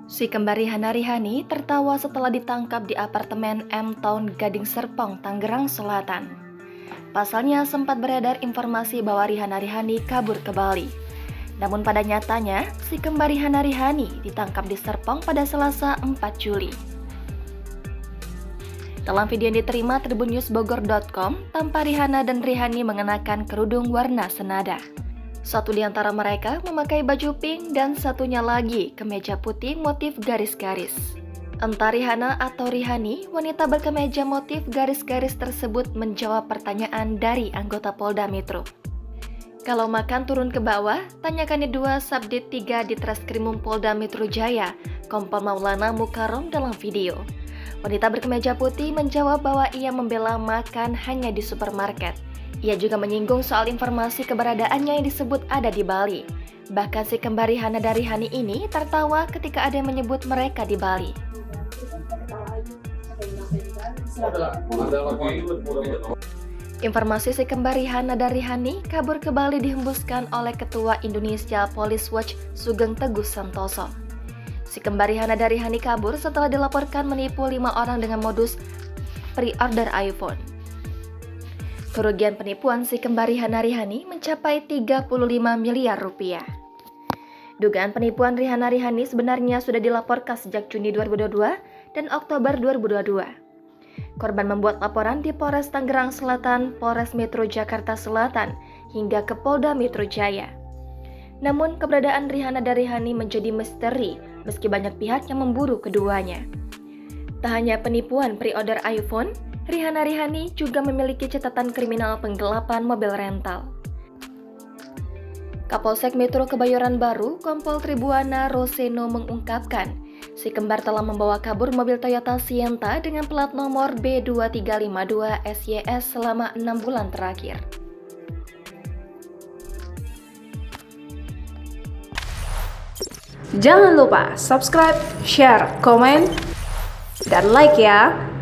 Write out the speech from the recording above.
Si kembar Rihanna Rihani tertawa setelah ditangkap di apartemen M Town Gading Serpong, Tangerang Selatan. Pasalnya sempat beredar informasi bahwa Rihanna Rihani kabur ke Bali. Namun pada nyatanya, si kembar Rihanna Rihani ditangkap di Serpong pada Selasa 4 Juli. Dalam video yang diterima tribunnews.bogor.com, tampak Rihanna dan Rihani mengenakan kerudung warna senada. Satu di antara mereka memakai baju pink dan satunya lagi kemeja putih motif garis-garis. Entah Rihanna atau Rihani, wanita berkemeja motif garis-garis tersebut menjawab pertanyaan dari anggota Polda Metro. Kalau makan turun ke bawah, tanyakan di 2 Subdit 3 di Treskrimum Polda Metro Jaya, Kompol Maulana Mukarrom dalam video. Wanita berkemeja putih menjawab bahwa ia membela makan hanya di supermarket. Ia juga menyinggung soal informasi keberadaannya yang disebut ada di Bali. Bahkan si kembar Rihanna dan Rihani ini tertawa ketika ada yang menyebut mereka di Bali. Informasi si kembar Rihanna dan Rihani kabur ke Bali dihembuskan oleh Ketua Indonesia Police Watch Sugeng Teguh Santoso. Si kembar Rihanna dan Rihani kabur setelah dilaporkan menipu 5 orang dengan modus pre-order iPhone. Kerugian penipuan si kembar Rihanna Rihani mencapai 35 miliar rupiah. Dugaan penipuan Rihanna Rihani sebenarnya sudah dilaporkan sejak Juni 2022 dan Oktober 2022. Korban membuat laporan di Polres Tangerang Selatan, Polres Metro Jakarta Selatan, hingga ke Polda Metro Jaya. Namun keberadaan Rihanna dan Rihani menjadi misteri meski banyak pihak yang memburu keduanya. Tak hanya penipuan pre-order iPhone, Rihanna Rihani juga memiliki catatan kriminal penggelapan mobil rental. Kapolsek Metro Kebayoran Baru, Kompol Tribuana Roseno mengungkapkan, si kembar telah membawa kabur mobil Toyota Sienta dengan plat nomor B2352 SYS selama 6 bulan terakhir. Jangan lupa subscribe, share, komen, dan like ya!